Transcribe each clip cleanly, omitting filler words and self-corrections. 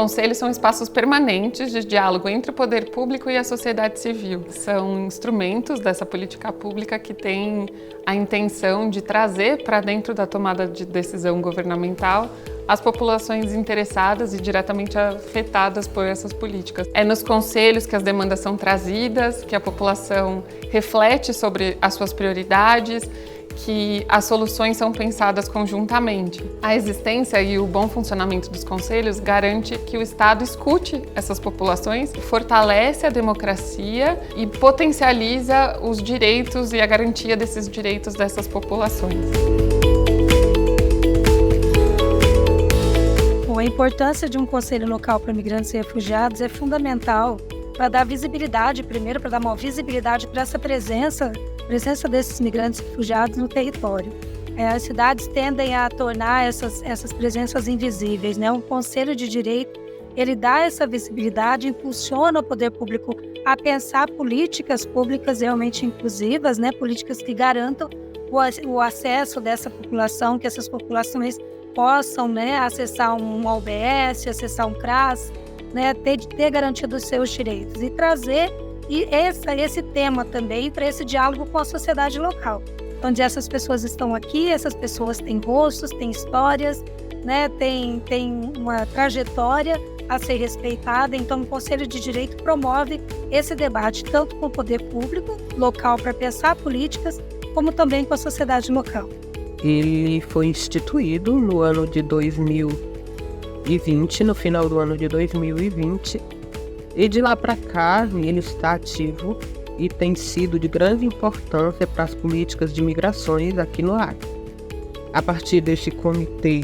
conselhos são espaços permanentes de diálogo entre o poder público e a sociedade civil. São instrumentos dessa política pública que têm a intenção de trazer para dentro da tomada de decisão governamental as populações interessadas e diretamente afetadas por essas políticas. É nos conselhos que as demandas são trazidas, que a população reflete sobre as suas prioridades, que as soluções são pensadas conjuntamente. A existência e o bom funcionamento dos conselhos garante que o Estado escute essas populações, fortalece a democracia e potencializa os direitos e a garantia desses direitos dessas populações. A importância de um conselho local para migrantes e refugiados é fundamental para dar visibilidade, primeiro para dar uma visibilidade para essa presença desses migrantes e refugiados no território. As cidades tendem a tornar essas presenças invisíveis, né? Um conselho de direito, ele dá essa visibilidade, impulsiona o poder público a pensar políticas públicas realmente inclusivas, né? Políticas que garantam o acesso dessa população, que essas populações possam, né, acessar um OBS, acessar um CRAS, né, ter garantia dos seus direitos e trazer esse tema também para esse diálogo com a sociedade local, onde essas pessoas estão aqui, essas pessoas têm rostos, têm histórias, né, têm uma trajetória a ser respeitada. Então, o Conselho de Direito promove esse debate tanto com o poder público local para pensar políticas, como também com a sociedade local. Ele foi instituído no ano de 2020, no final do ano de 2020, e de lá para cá ele está ativo e tem sido de grande importância para as políticas de migrações aqui no Acre. A partir deste comitê,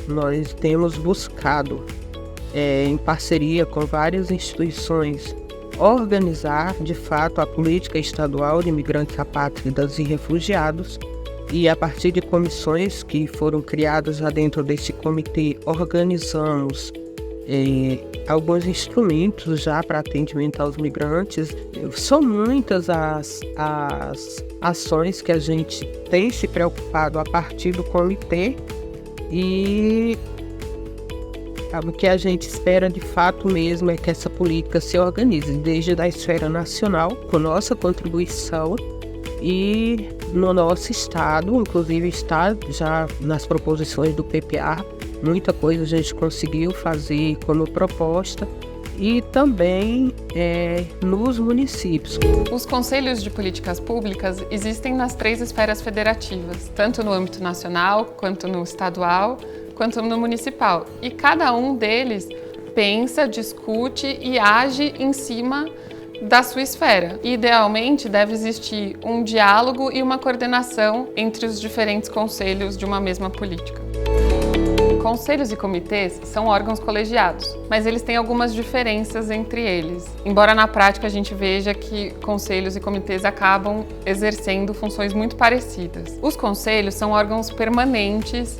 nós temos buscado, em parceria com várias instituições, organizar de fato a política estadual de imigrantes apátridas e refugiados. E a partir de comissões que foram criadas já dentro desse comitê, organizamos alguns instrumentos já para atendimento aos migrantes. São muitas as ações que a gente tem se preocupado a partir do comitê e o que a gente espera de fato mesmo é que essa política se organize desde a esfera nacional, com nossa contribuição, e no nosso estado, inclusive está já nas proposições do PPA, muita coisa a gente conseguiu fazer como proposta, e também nos municípios. Os conselhos de políticas públicas existem nas 3 esferas federativas, tanto no âmbito nacional, quanto no estadual, quanto no municipal. E cada um deles pensa, discute e age em cima da sua esfera. Idealmente, deve existir um diálogo e uma coordenação entre os diferentes conselhos de uma mesma política. Conselhos e comitês são órgãos colegiados, mas eles têm algumas diferenças entre eles. Embora na prática a gente veja que conselhos e comitês acabam exercendo funções muito parecidas. Os conselhos são órgãos permanentes,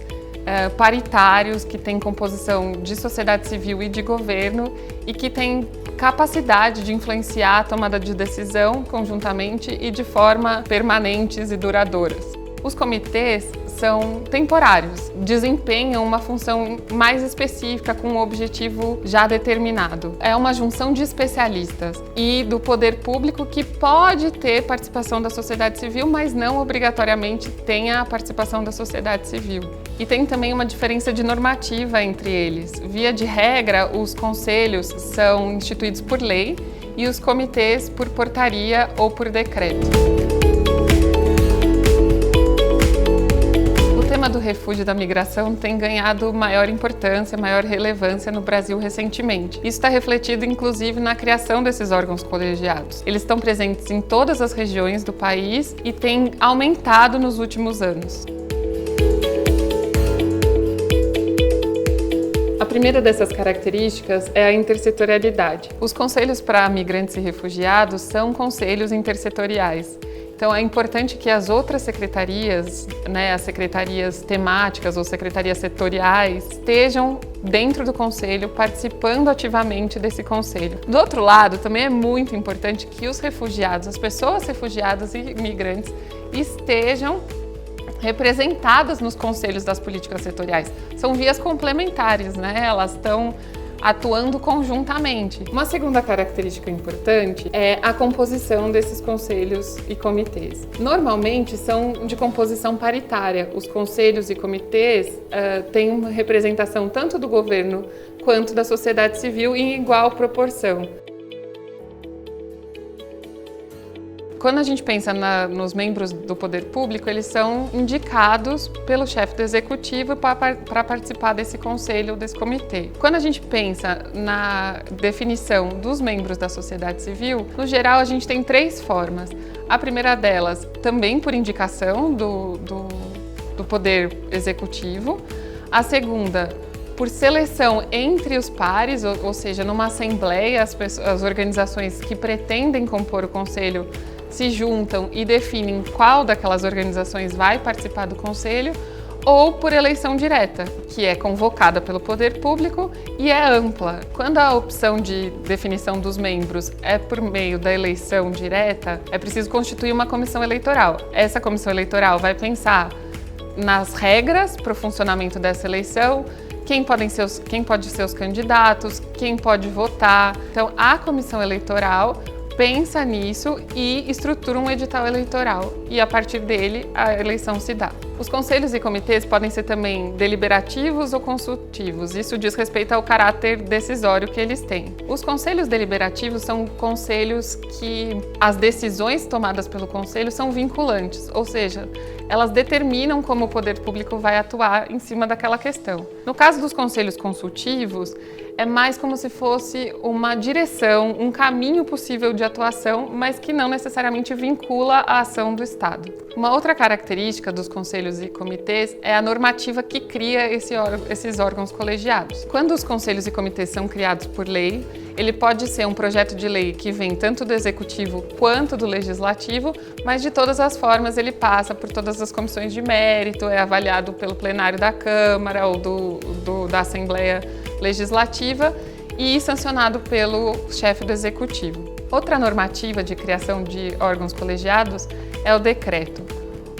paritários, que têm composição de sociedade civil e de governo e que têm capacidade de influenciar a tomada de decisão conjuntamente e de forma permanentes e duradouras. Os comitês são temporários, desempenham uma função mais específica com um objetivo já determinado. É uma junção de especialistas e do poder público que pode ter participação da sociedade civil, mas não obrigatoriamente tenha a participação da sociedade civil. E tem também uma diferença de normativa entre eles. Via de regra, os conselhos são instituídos por lei e os comitês por portaria ou por decreto. O tema do refúgio e da migração tem ganhado maior importância, maior relevância no Brasil recentemente. Isso está refletido, inclusive, na criação desses órgãos colegiados. Eles estão presentes em todas as regiões do país e têm aumentado nos últimos anos. A primeira dessas características é a intersetorialidade. Os conselhos para migrantes e refugiados são conselhos intersetoriais. Então, é importante que as outras secretarias, as secretarias temáticas ou secretarias setoriais, estejam dentro do conselho, participando ativamente desse conselho. Do outro lado, também é muito importante que os refugiados, as pessoas refugiadas e imigrantes, estejam representadas nos conselhos das políticas setoriais. São vias complementares, elas estão atuando conjuntamente. Uma segunda característica importante é a composição desses conselhos e comitês. Normalmente são de composição paritária. Os conselhos e comitês têm uma representação tanto do governo quanto da sociedade civil em igual proporção. Quando a gente pensa nos membros do poder público, eles são indicados pelo chefe do executivo para participar desse conselho, desse comitê. Quando a gente pensa na definição dos membros da sociedade civil, no geral a gente tem 3 formas. A primeira delas, também por indicação do poder executivo. A segunda, por seleção entre os pares, ou seja, numa assembleia, as organizações que pretendem compor o conselho se juntam e definem qual daquelas organizações vai participar do conselho, ou por eleição direta, que é convocada pelo poder público e é ampla. Quando a opção de definição dos membros é por meio da eleição direta, é preciso constituir uma comissão eleitoral. Essa comissão eleitoral vai pensar nas regras para o funcionamento dessa eleição, quem pode ser os candidatos, quem pode votar. Então, a comissão eleitoral pensa nisso e estrutura um edital eleitoral e, a partir dele, a eleição se dá. Os conselhos e comitês podem ser também deliberativos ou consultivos. Isso diz respeito ao caráter decisório que eles têm. Os conselhos deliberativos são conselhos que as decisões tomadas pelo conselho são vinculantes, ou seja, elas determinam como o poder público vai atuar em cima daquela questão. No caso dos conselhos consultivos, é mais como se fosse uma direção, um caminho possível de atuação, mas que não necessariamente vincula a ação do Estado. Uma outra característica dos conselhos e comitês é a normativa que cria esses órgãos colegiados. Quando os conselhos e comitês são criados por lei, ele pode ser um projeto de lei que vem tanto do executivo quanto do legislativo, mas de todas as formas ele passa por todas as comissões de mérito, é avaliado pelo plenário da Câmara ou da Assembleia Legislativa e sancionado pelo chefe do executivo. Outra normativa de criação de órgãos colegiados é o decreto.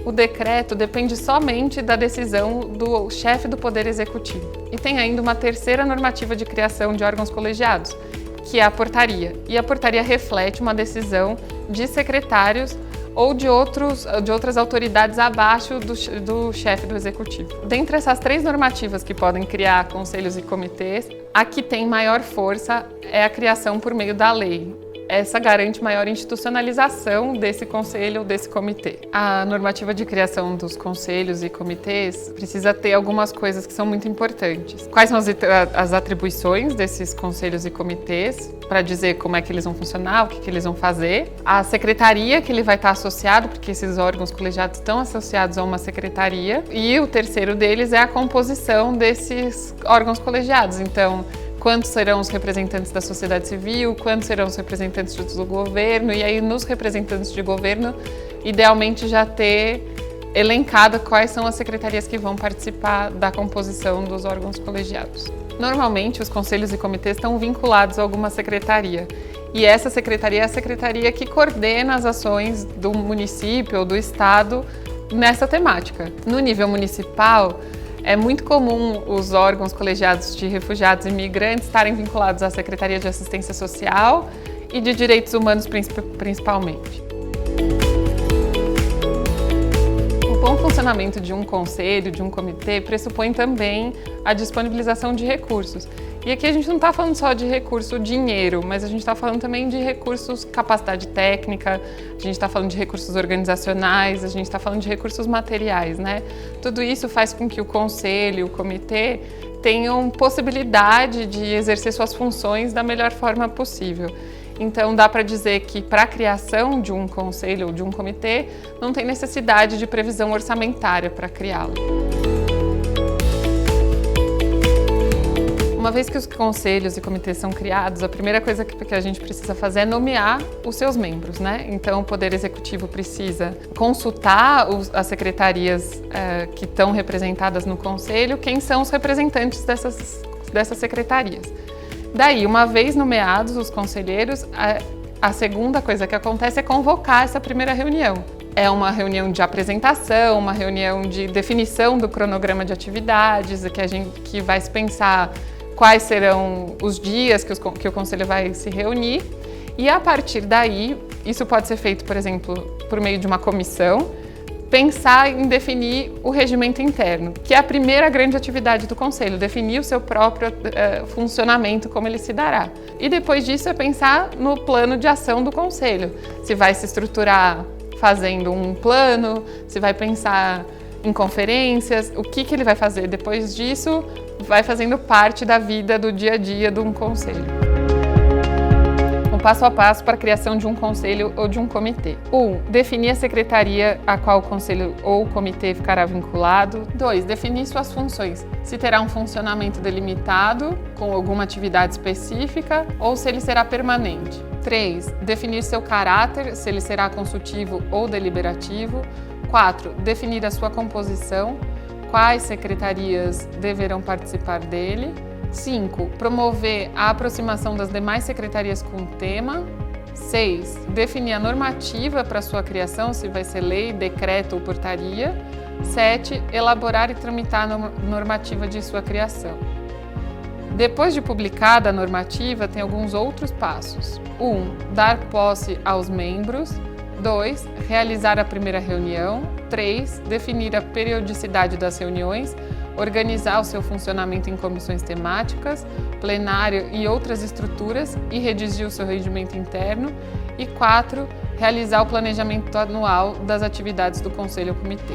O decreto depende somente da decisão do chefe do Poder Executivo. E tem ainda uma terceira normativa de criação de órgãos colegiados, que é a portaria. E a portaria reflete uma decisão de secretários ou de outras autoridades abaixo do chefe do executivo. Dentre essas 3 normativas que podem criar conselhos e comitês, a que tem maior força é a criação por meio da lei. Essa garante maior institucionalização desse conselho ou desse comitê. A normativa de criação dos conselhos e comitês precisa ter algumas coisas que são muito importantes. Quais são as atribuições desses conselhos e comitês, para dizer como é que eles vão funcionar, o que eles vão fazer. A secretaria que ele vai estar associado, porque esses órgãos colegiados estão associados a uma secretaria. E o terceiro deles é a composição desses órgãos colegiados. Então, quantos serão os representantes da sociedade civil, quantos serão os representantes do governo, e aí nos representantes de governo, idealmente já ter elencado quais são as secretarias que vão participar da composição dos órgãos colegiados. Normalmente, os conselhos e comitês estão vinculados a alguma secretaria, e essa secretaria é a secretaria que coordena as ações do município ou do estado nessa temática. No nível municipal, é muito comum os órgãos colegiados de refugiados e imigrantes estarem vinculados à Secretaria de Assistência Social e de Direitos Humanos, principalmente. O bom funcionamento de um conselho, de um comitê, pressupõe também a disponibilização de recursos. E aqui a gente não está falando só de recurso dinheiro, mas a gente está falando também de recursos capacidade técnica, a gente está falando de recursos organizacionais, a gente está falando de recursos materiais, né? Tudo isso faz com que o conselho, o comitê, tenham possibilidade de exercer suas funções da melhor forma possível. Então, dá para dizer que para a criação de um conselho ou de um comitê, não tem necessidade de previsão orçamentária para criá-lo. Uma vez que os conselhos e comitês são criados, a primeira coisa que a gente precisa fazer é nomear os seus membros, né? Então, o Poder Executivo precisa consultar as secretarias que estão representadas no conselho, quem são os representantes dessas secretarias. Daí, uma vez nomeados os conselheiros, a segunda coisa que acontece é convocar essa primeira reunião. É uma reunião de apresentação, uma reunião de definição do cronograma de atividades, que vai se pensar quais serão os dias que o conselho vai se reunir e, a partir daí, isso pode ser feito, por exemplo, por meio de uma comissão, pensar em definir o regimento interno, que é a primeira grande atividade do conselho, definir o seu próprio funcionamento, como ele se dará. E depois disso é pensar no plano de ação do conselho, se vai se estruturar fazendo um plano, se vai pensar em conferências, o que ele vai fazer. Depois disso, vai fazendo parte da vida do dia a dia de um conselho. Passo a passo para a criação de um conselho ou de um comitê. 1. Definir a secretaria a qual o conselho ou o comitê ficará vinculado. 2. Definir suas funções, se terá um funcionamento delimitado com alguma atividade específica ou se ele será permanente. 3. Definir seu caráter, se ele será consultivo ou deliberativo. 4. Definir a sua composição, quais secretarias deverão participar dele. 5. Promover a aproximação das demais secretarias com o tema. 6. Definir a normativa para sua criação, se vai ser lei, decreto ou portaria. 7. Elaborar e tramitar a normativa de sua criação. Depois de publicada a normativa, tem alguns outros passos. 1. Dar posse aos membros. 2. Realizar a primeira reunião. 3. Definir a periodicidade das reuniões. Organizar o seu funcionamento em comissões temáticas, plenário e outras estruturas e redigir o seu regimento interno. E 4. Realizar o planejamento anual das atividades do Conselho ou Comitê.